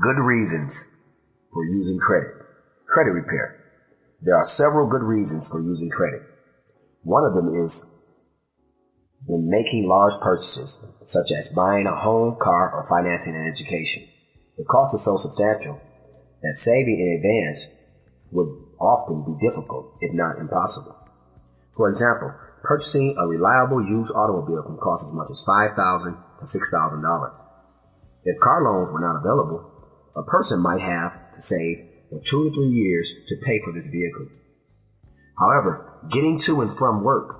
Good reasons for using credit. Credit repair. There are several good reasons for using credit. One of them is when making large purchases, such as buying a home, car, or financing an education. The cost is so substantial that saving in advance would often be difficult, if not impossible. For example, purchasing a reliable used automobile can cost as much as $5,000 to $6,000. If car loans were not available, a person might have to save for 2 to 3 years to pay for this vehicle. However, getting to and from work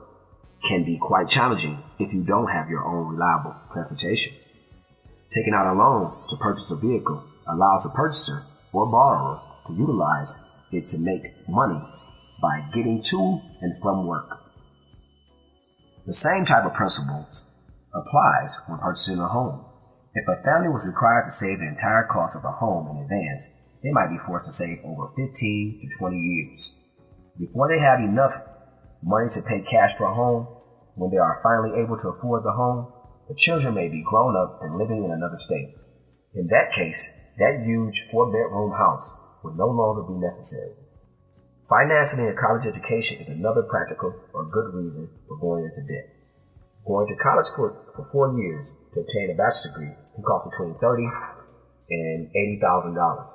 can be quite challenging if you don't have your own reliable transportation. Taking out a loan to purchase a vehicle allows the purchaser or borrower to utilize it to make money by getting to and from work. The same type of principles applies when purchasing a home. If a family was required to save the entire cost of a home in advance, they might be forced to save over 15 to 20 years. Before they have enough money to pay cash for a home, when they are finally able to afford the home, the children may be grown up and living in another state. In that case, that huge 4-bedroom house would no longer be necessary. Financing a college education is another practical or good reason for going into debt. Going to college for 4 years to obtain a bachelor's degree can cost between $30,000 and $80,000.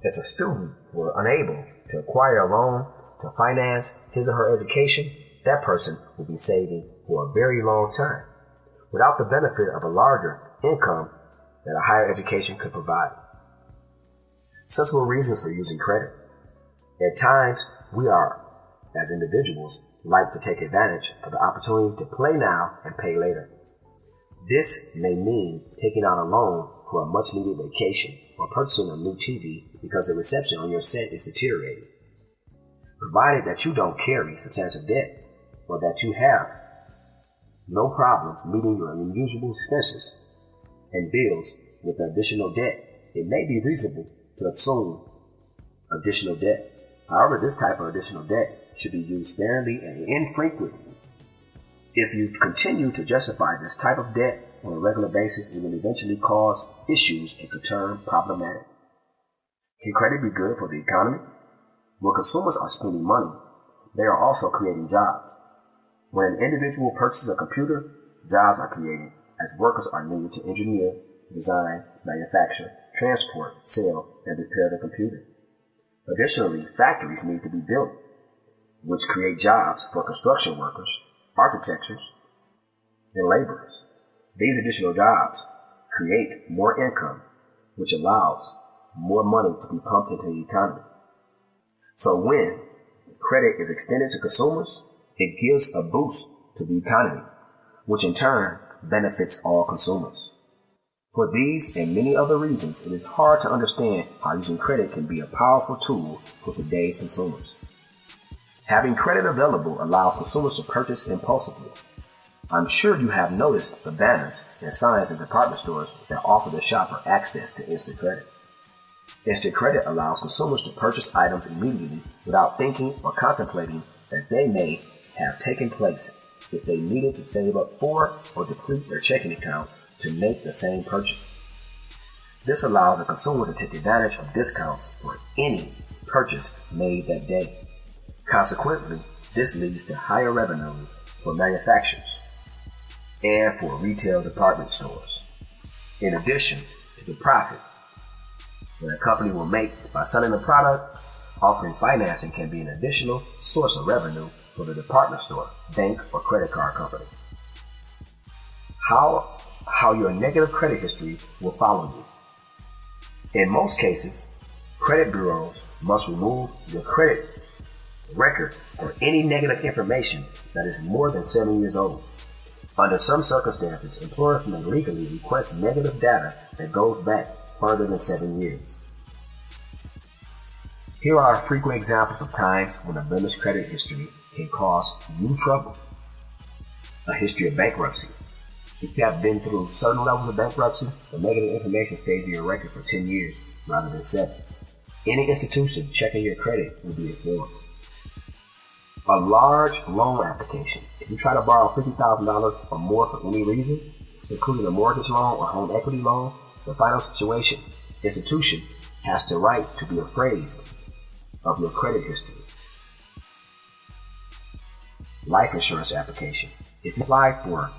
If a student were unable to acquire a loan to finance his or her education, that person will be saving for a very long time, without the benefit of a larger income that a higher education could provide. Sensible reasons for using credit. At times, we are, as individuals, like to take advantage of the opportunity to play now and pay later. This may mean taking out a loan for a much-needed vacation or purchasing a new TV because the reception on your set is deteriorating. Provided that you don't carry substantial debt or that you have no problems meeting your unusual expenses and bills with additional debt, it may be reasonable to assume additional debt. However, this type of additional debt should be used sparingly and infrequently. If you continue to justify this type of debt on a regular basis, it will eventually cause issues that could turn problematic. Can credit be good for the economy? When consumers are spending money, they are also creating jobs. When an individual purchases a computer, jobs are created as workers are needed to engineer, design, manufacture, transport, sell, and repair the computer. Additionally, factories need to be built, which create jobs for construction workers, architects, and laborers. These additional jobs create more income, which allows more money to be pumped into the economy. So when credit is extended to consumers, it gives a boost to the economy, which in turn benefits all consumers. For these and many other reasons, it is hard to understand how using credit can be a powerful tool for today's consumers. Having credit available allows consumers to purchase impulsively. I'm sure you have noticed the banners and signs in department stores that offer the shopper access to instant credit. Instant credit allows consumers to purchase items immediately without thinking or contemplating that they may have taken place if they needed to save up for or deplete their checking account to make the same purchase. This allows a consumer to take advantage of discounts for any purchase made that day. Consequently, this leads to higher revenues for manufacturers and for retail department stores. In addition to the profit that a company will make by selling a product, offering financing can be an additional source of revenue for the department store, bank, or credit card company. How your negative credit history will follow you. In most cases, credit bureaus must remove your credit record or any negative information that is more than 7 years old. Under some circumstances, employers may legally request negative data that goes back further than 7 years. Here are frequent examples of times when a blemished credit history can cause you trouble. A history of bankruptcy. If you have been through certain levels of bankruptcy, the negative information stays in your record for 10 years rather than 7. Any institution checking your credit will be informed. A large loan application. If you try to borrow $50,000 or more for any reason, including a mortgage loan or home equity loan, the final situation institution has the right to be appraised of your credit history. Life insurance application. If you apply for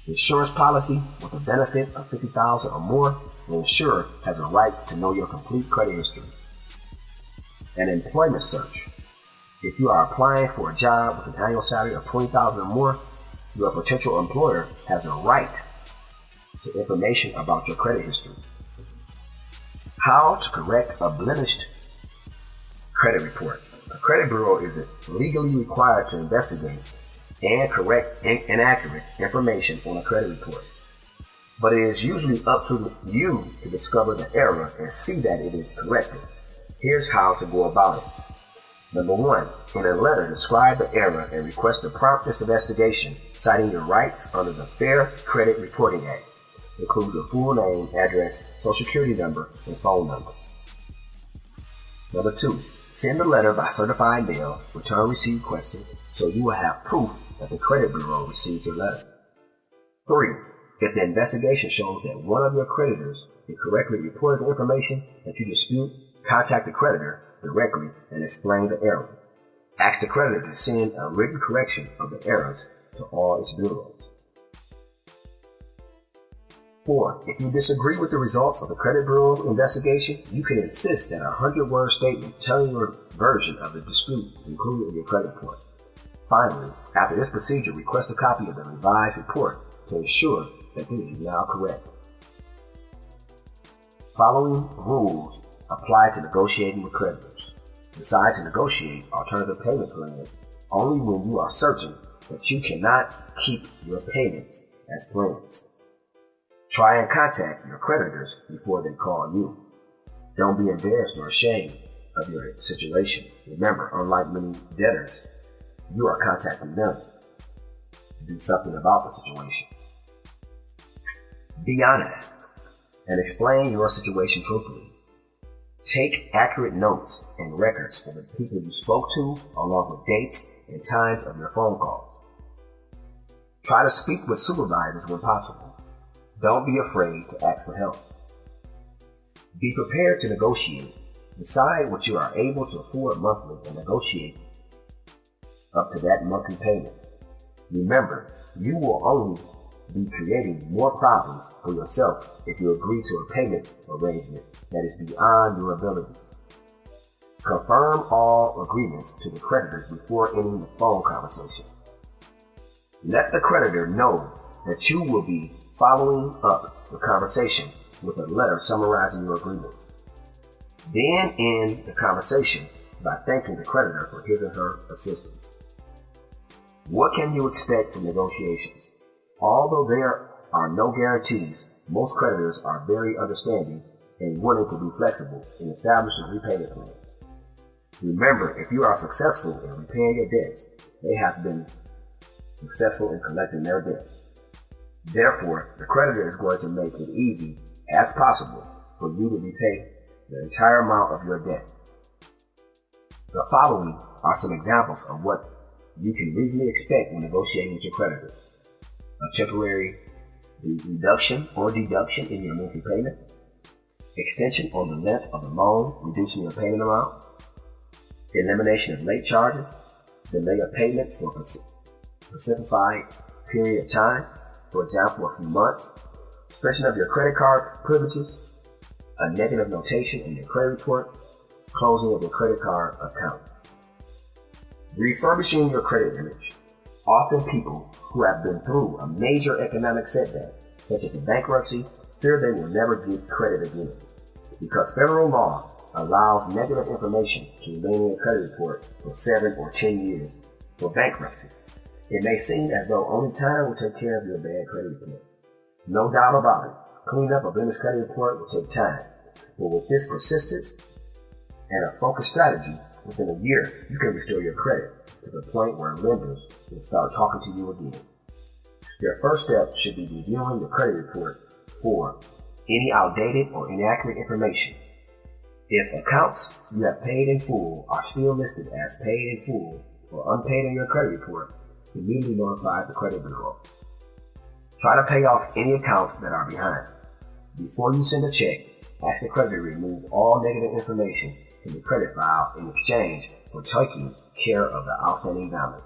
insurance policy with a benefit of $50,000 or more, the insurer has a right to know your complete credit history. An employment search. If you are applying for a job with an annual salary of $20,000 or more, your potential employer has a right to information about your credit history. How to correct a blemished credit report. A credit bureau is legally required to investigate and correct inaccurate information on a credit report. But it is usually up to you to discover the error and see that it is corrected. Here's how to go about it. Number 1, in a letter, describe the error and request a prompt investigation, citing your rights under the Fair Credit Reporting Act. Include your full name, address, social security number, and phone number. Number 2, send the letter by certified mail, return receipt requested, so you will have proof that the credit bureau received your letter. 3, if the investigation shows that one of your creditors incorrectly reported the information that you dispute, contact the creditor directly and explain the error. Ask the creditor to send a written correction of the errors to all its bureaus. 4. If you disagree with the results of the credit bureau investigation, you can insist that a 100-word statement telling your version of the dispute is included in your credit report. Finally, after this procedure, request a copy of the revised report to ensure that this is now correct. Following rules apply to negotiating with creditors. Decide to negotiate alternative payment plans only when you are certain that you cannot keep your payments as plans. Try and contact your creditors before they call you. Don't be embarrassed or ashamed of your situation. Remember, unlike many debtors, you are contacting them to do something about the situation. Be honest and explain your situation truthfully. Take accurate notes and records of the people you spoke to, along with dates and times of your phone calls. Try to speak with supervisors when possible. Don't be afraid to ask for help. Be prepared to negotiate. Decide what you are able to afford monthly and negotiate up to that monthly payment. Remember, you will only be creating more problems for yourself if you agree to a payment arrangement that is beyond your abilities. Confirm all agreements to the creditors before ending the phone conversation. Let the creditor know that you will be following up the conversation with a letter summarizing your agreements. Then end the conversation by thanking the creditor for his or her assistance. What can you expect from negotiations? Although there are no guarantees, most creditors are very understanding and willing to be flexible in establishing repayment plans. Remember, if you are successful in repaying your debts, they have been successful in collecting their debt. Therefore, the creditor is going to make it easy as possible for you to repay the entire amount of your debt. The following are some examples of what you can reasonably expect when negotiating with your creditors. A temporary reduction or deduction in your monthly payment, extension on the length of the loan, reducing your payment amount, elimination of late charges, delay of payments for a specified period of time, for example, a few months, suspension of your credit card privileges, a negative notation in your credit report, closing of your credit card account. Refurbishing your credit image. Often people who have been through a major economic setback, such as a bankruptcy, fear they will never get credit again, because federal law allows negative information to remain in your credit report for 7 or 10 years for bankruptcy. It may seem as though only time will take care of your bad credit report. No doubt about it, cleaning up a blemished credit report will take time, but with this persistence and a focused strategy, within a year, you can restore your credit to the point where lenders will start talking to you again. Your first step should be reviewing your credit report for any outdated or inaccurate information. If accounts you have paid in full are still listed as paid in full or unpaid in your credit report, immediately notify the credit bureau. Try to pay off any accounts that are behind. Before you send a check, ask the creditor to remove all negative information from the credit file in exchange for taking care of the outstanding balance.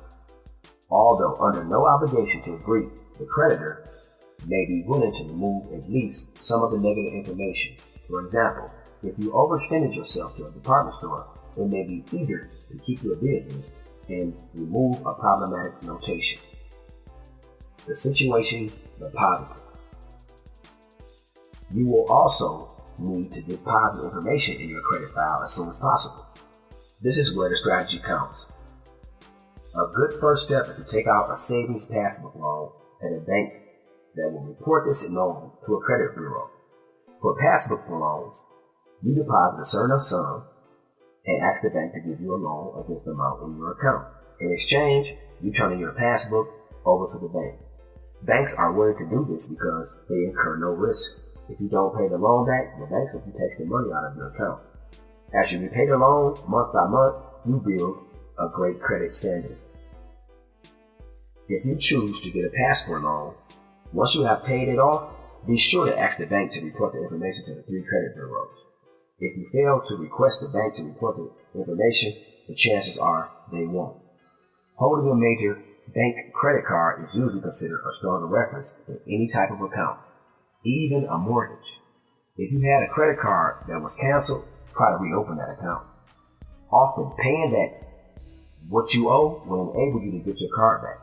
Although under no obligation to agree, the creditor may be willing to remove at least some of the negative information. For example, if you overextended yourself to a department store, they may be eager to keep your business and remove a problematic notation. The situation, the positive. You will also need to get positive information in your credit file as soon as possible. This is where the strategy counts. A good first step is to take out a savings passbook loan at a bank that will report this enrollment to a credit bureau. For passbook loans, you deposit a certain sum and ask the bank to give you a loan against the amount in your account. In exchange, you turn in your passbook over to the bank. Banks are willing to do this because they incur no risk. If you don't pay the loan back, the bank simply takes the money out of your account. As you repay the loan month by month, you build a great credit standing. If you choose to get a passport loan, once you have paid it off, be sure to ask the bank to report the information to the 3 credit bureaus. If you fail to request the bank to report the information, the chances are they won't. Holding a major bank credit card is usually considered a stronger reference than any type of account, even a mortgage. If you had a credit card that was canceled, try to reopen that account. Often, paying back what you owe will enable you to get your card back.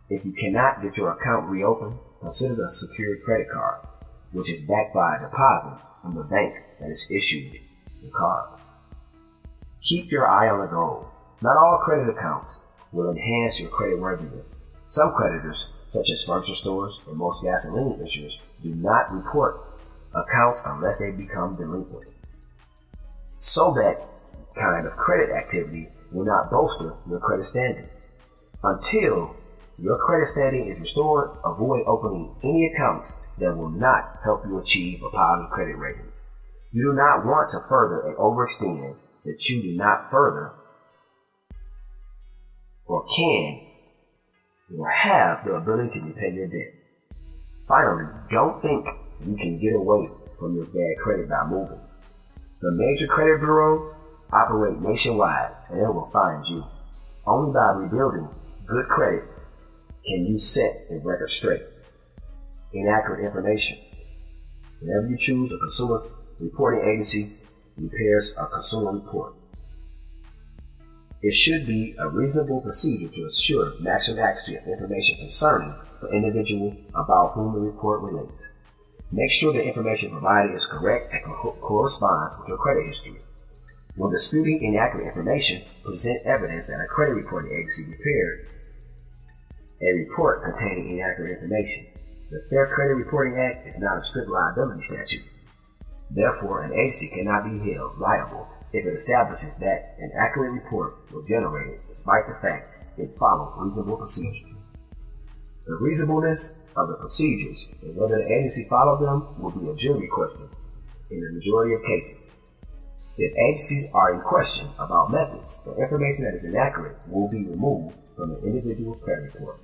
If you cannot get your account reopened, consider a secured credit card, which is backed by a deposit from the bank that has issued the card. Keep your eye on the goal. Not all credit accounts will enhance your credit worthiness. Some creditors, such as furniture stores and most gasoline issuers, do not report accounts unless they become delinquent. So that kind of credit activity will not bolster your credit standing. Until your credit standing is restored, avoid opening any accounts that will not help you achieve a positive credit rating. You do not want to further and overextend that you do not further or can or have the ability to repay your debt. Finally, don't think you can get away from your bad credit by moving. The major credit bureaus operate nationwide and they will find you. Only by rebuilding good credit can you set the record straight. Inaccurate information. Whenever you choose a consumer reporting agency, prepares a consumer report. It should be a reasonable procedure to assure maximum accuracy of information concerning the individual about whom the report relates. Make sure the information provided is correct and corresponds with your credit history. When disputing inaccurate information, present evidence that a credit reporting agency prepared a report containing inaccurate information. The Fair Credit Reporting Act is not a strict liability statute. Therefore, an agency cannot be held liable if it establishes that an accurate report was generated despite the fact it followed reasonable procedures. The reasonableness of the procedures and whether the agency followed them will be a jury question in the majority of cases. If agencies are in question about methods, the information that is inaccurate will be removed from the individual's credit report.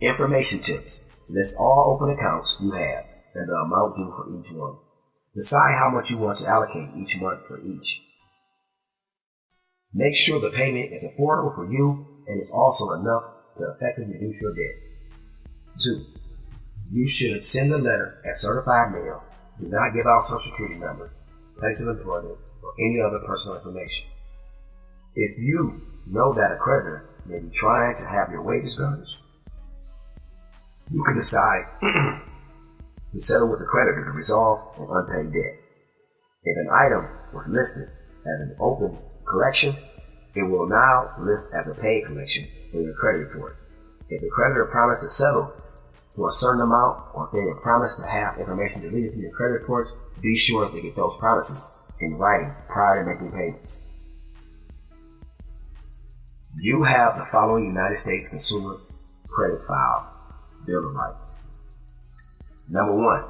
Information tips. List all open accounts you have and the amount due for each one. Decide how much you want to allocate each month for each. Make sure the payment is affordable for you and is also enough to effectively reduce your debt. 2. You should send a letter at certified mail. Do not give out social security number, place of employment, or any other personal information. If you know that a creditor may be trying to have your wages garnished, you can decide to settle with the creditor to resolve an unpaid debt. If an item was listed as an open collection, it will now list as a paid collection in your credit report. If the creditor promised to settle for a certain amount, or if they have promised to have information deleted from your credit report, be sure to get those promises in writing prior to making payments. You have the following United States Consumer Credit File Bill of Rights. Number 1,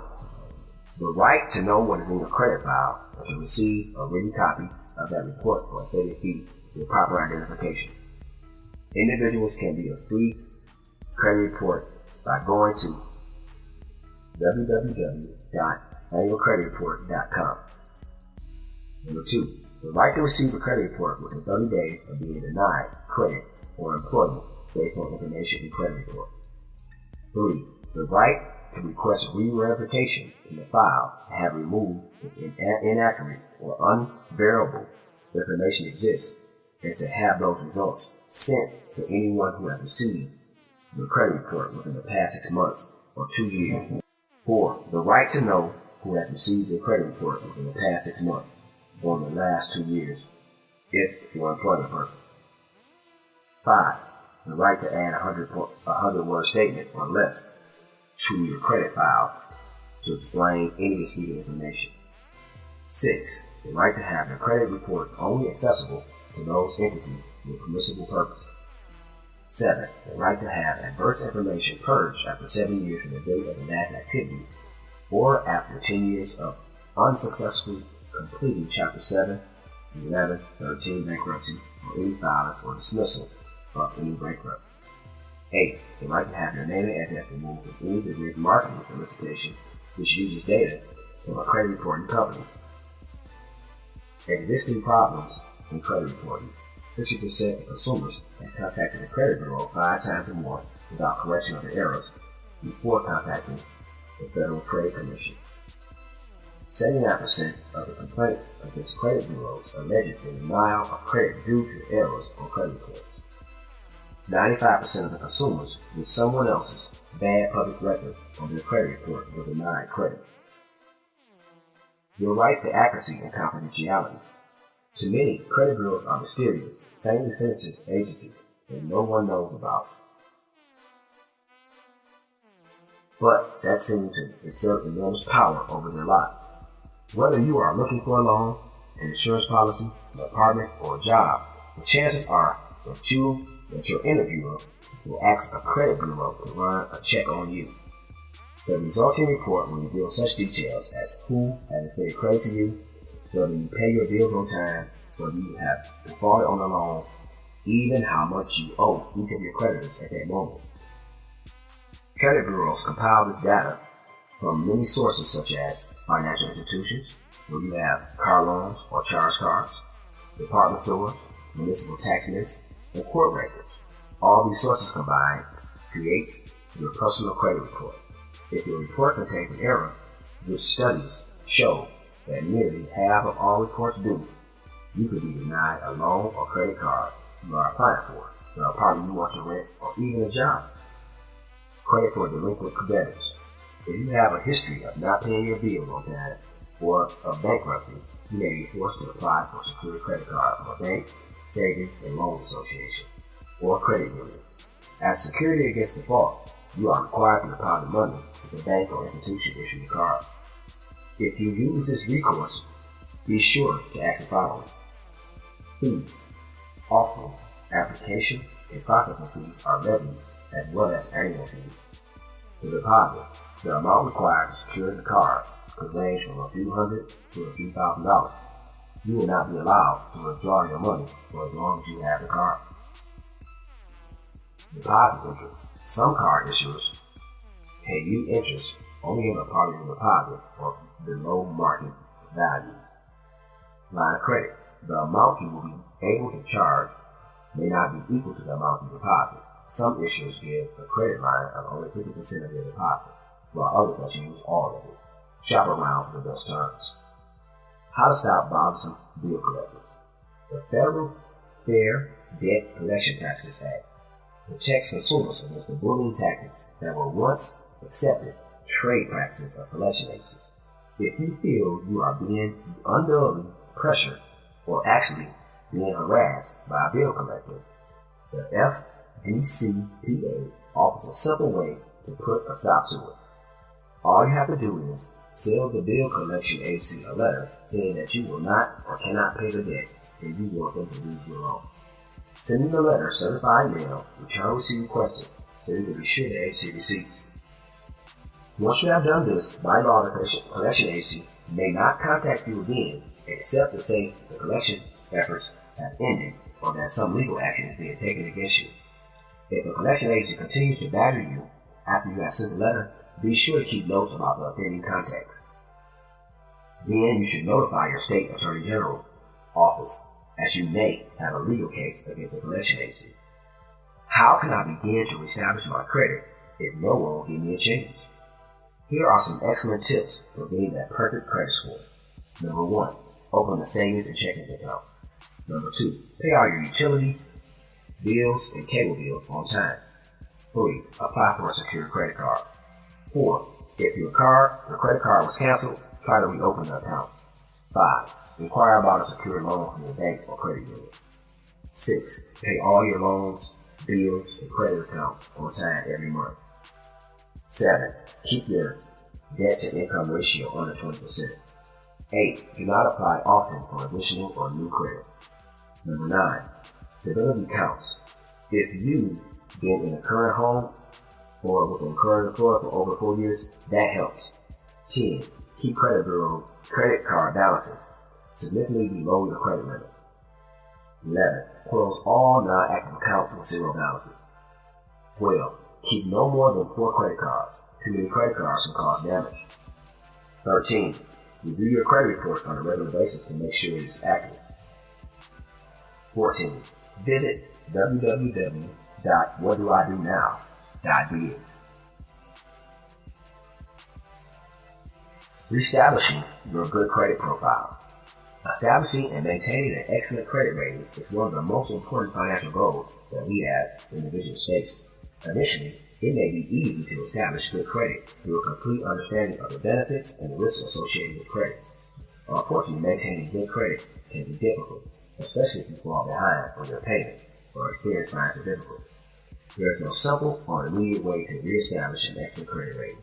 the right to know what is in your credit file and to receive a written copy of that report for a stated fee with proper identification. Individuals can be a free credit report by going to www.annualcreditreport.com. Number 2. The right to receive a credit report within 30 days of being denied credit or employment based on information in credit report. 3. The right to request re-verification in the file to have removed if inaccurate or unverifiable information exists, and to have those results sent to anyone who has received the credit report within the past 6 months or 2 years. 4. The right to know who has received your credit report within the past 6 months or in the last 2 years, if for employment purpose. 5. The right to add a 100-word statement or less to your credit file to explain any disputed information. 6. The right to have your credit report only accessible to those entities with permissible purpose. 7. The right to have adverse information purged after 7 years from the date of the last activity or after 10 years of unsuccessfully completing Chapter 7, 11, 13 bankruptcy or any filings or dismissal of any bankruptcy. 8. The right to have your name and address removed from any direct marketing solicitation which uses data from a credit reporting company. Existing problems in credit reporting. 60% of consumers have contacted the credit bureau 5 times or more without correction of the errors before contacting the Federal Trade Commission. 79% of the complaints against credit bureaus alleged the denial of credit due to errors on credit reports. 95% of the consumers with someone else's bad public record on their credit report were denied credit. Your rights to accuracy and confidentiality. To many, credit bureaus are mysterious, family sensitive agencies that no one knows about. But that seems to exert enormous power over their lives. Whether you are looking for a loan, an insurance policy, an apartment, or a job, the chances are that your interviewer will ask a credit bureau to run a check on you. The resulting report will reveal such details as who has extended credit to you, whether you pay your bills on time, whether you have defaulted on the loan, even how much you owe each of your creditors at that moment. Credit bureaus compile this data from many sources such as financial institutions, where you have car loans or charge cards, department stores, municipal tax lists, and court records. All these sources combined creates your personal credit report. If your report contains an error, which studies show that nearly half of all reports do, you could be denied a loan or credit card you are applying for, the apartment you want to rent, or even a job. Credit for delinquent debtors. If you have a history of not paying your bills on time or of bankruptcy, you may be forced to apply for a secured credit card from a bank, savings, and loan association, or credit union. As security against default, you are required to deposit money if the bank or institution issue the card. If you use this recourse, be sure to ask the following. Fees. Often, application and processing fees are levied as well as annual fees. The deposit. The amount required to secure the card could range from a few $100 to a few $1,000. You will not be allowed to withdraw your money for as long as you have the card. Deposit interest. Some card issuers pay you interest only on a part of your deposit or below market value. Line of credit. The amount you will be able to charge may not be equal to the amount you deposit. Some issuers give a credit line of only 50% of their deposit, while others let you use all of it. Shop around for the best terms. How to stop bothersome bill collectors. The Federal Fair Debt Collection Practices Act protects consumers against the bullying tactics that were once accepted trade practices of collection agencies. If you feel you are being unduly pressured or actually being harassed by a bill collector, the FDCPA offers a simple way to put a stop to it. All you have to do is send the bill collection agency a letter saying that you will not or cannot pay the debt and you want them to lose your loan. Sending the letter certified mail, return receipt requested, so you can be sure the agency receives. Once you have done this, by law the collection agency may not contact you again except to say the collection efforts have ended or that some legal action is being taken against you. If the collection agency continues to badger you after you have sent the letter, be sure to keep notes about the offending context. Then you should notify your state attorney general office, as you may have a legal case against a collection agency. How can I begin to reestablish my credit if no one will give me a chance? Here are some excellent tips for getting that perfect credit score. Number 1, open a savings and checking account. Number 2, pay all your utility bills and cable bills on time. 3, apply for a secure credit card. 4, if your credit card was canceled, try to reopen the account. 5, inquire about a secure loan from your bank or credit union. 6, pay all your loans, bills, and credit accounts on time every month. 7, keep your debt to income ratio under 20%. 8, do not apply often for additional or new credit. Number 9, stability counts. If you've been in a current home or with a current employer for over 4 years, that helps. 10, keep credit card balances significantly below your credit limit. 11, close all non-active accounts with zero balances. 12, keep no more than 4 credit cards. Too many credit cards can cause damage. 13, review your credit reports on a regular basis to make sure it's accurate. 14, visit www.WhatDoIDoNow-CreditImprovement. Reestablishing your good credit profile. Establishing and maintaining an excellent credit rating is one of the most important financial goals that we as individuals face. Initially, it may be easy to establish good credit through a complete understanding of the benefits and the risks associated with credit. Unfortunately, maintaining good credit can be difficult, especially if you fall behind on your payment or experience financial difficulty. There is no simple or immediate way to reestablish an excellent credit rating.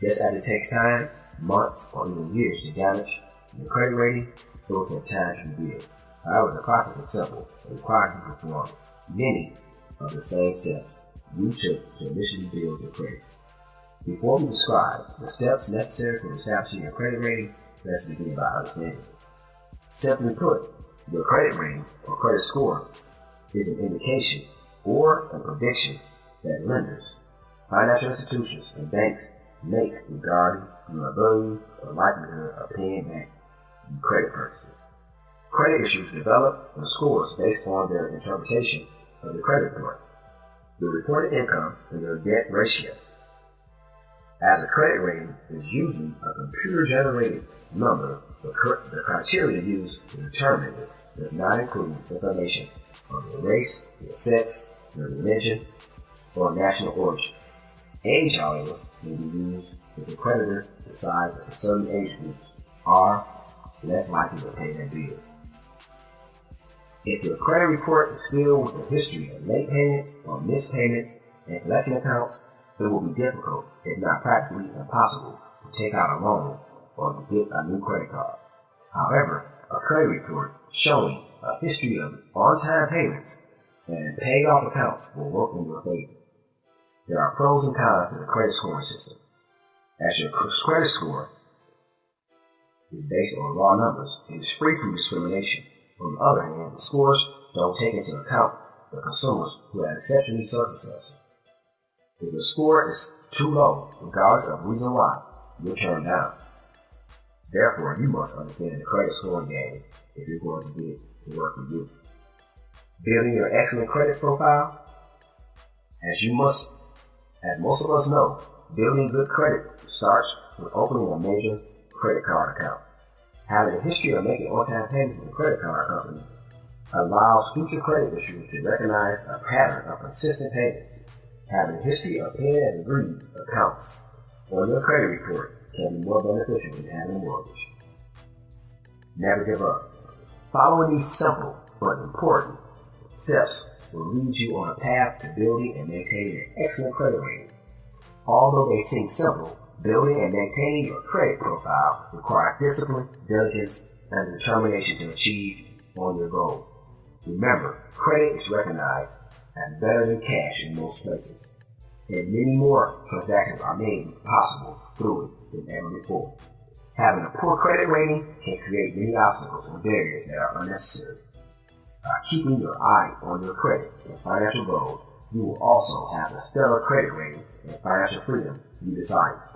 Just as it takes time, months, or even years to damage your credit rating, it will take time to rebuild. However, the process is simple and requires you to perform many of the same steps you took to initially build your credit. Before we describe the steps necessary for establishing your credit rating, let's begin by understanding it. Simply put, your credit rating or credit score is an indication or a prediction that lenders, financial institutions, and banks make regarding your ability or likelihood of paying back your credit purchases. Credit issues develop and scores based on their interpretation of the credit report, the reported income, and their debt ratio. As a credit rating is usually a computer-generated number, the criteria used to determine it does not include information on your race, your sex, your religion, or national origin. Age, however, may be used if the creditor decides that certain age groups are less likely to pay their bill. If your credit report is filled with a history of late payments or missed payments and collection accounts, it will be difficult, if not practically impossible, to take out a loan or to get a new credit card. However, a credit report showing a history of on-time payments and paid off accounts will work in your favor. There are pros and cons to the credit scoring system. As your credit score is based on raw numbers and is free from discrimination. On the other hand, the scores don't take into account the consumers who have exceptional circumstances. If the score is too low, regardless of reason why, you're turned down. Therefore, you must understand the credit scoring game if you're going to get it to work for you. Building your excellent credit profile, as most of us know, building good credit starts with opening a major credit card account. Having a history of making on-time payments with a credit card company allows future credit issuers to recognize a pattern of consistent payments. Having a history of paying as agreed accounts on your credit report can be more beneficial than having a mortgage. Never give up. Following these simple but important steps will lead you on a path to building and maintaining an excellent credit rating. Although they seem simple, building and maintaining your credit profile requires discipline, diligence, and determination to achieve on your goal. Remember, credit is recognized as better than cash in most places, and many more transactions are made possible through it than ever before. Having a poor credit rating can create many obstacles and barriers that are unnecessary. By keeping your eye on your credit and financial goals, You will also have the stellar credit rating and financial freedom you desire.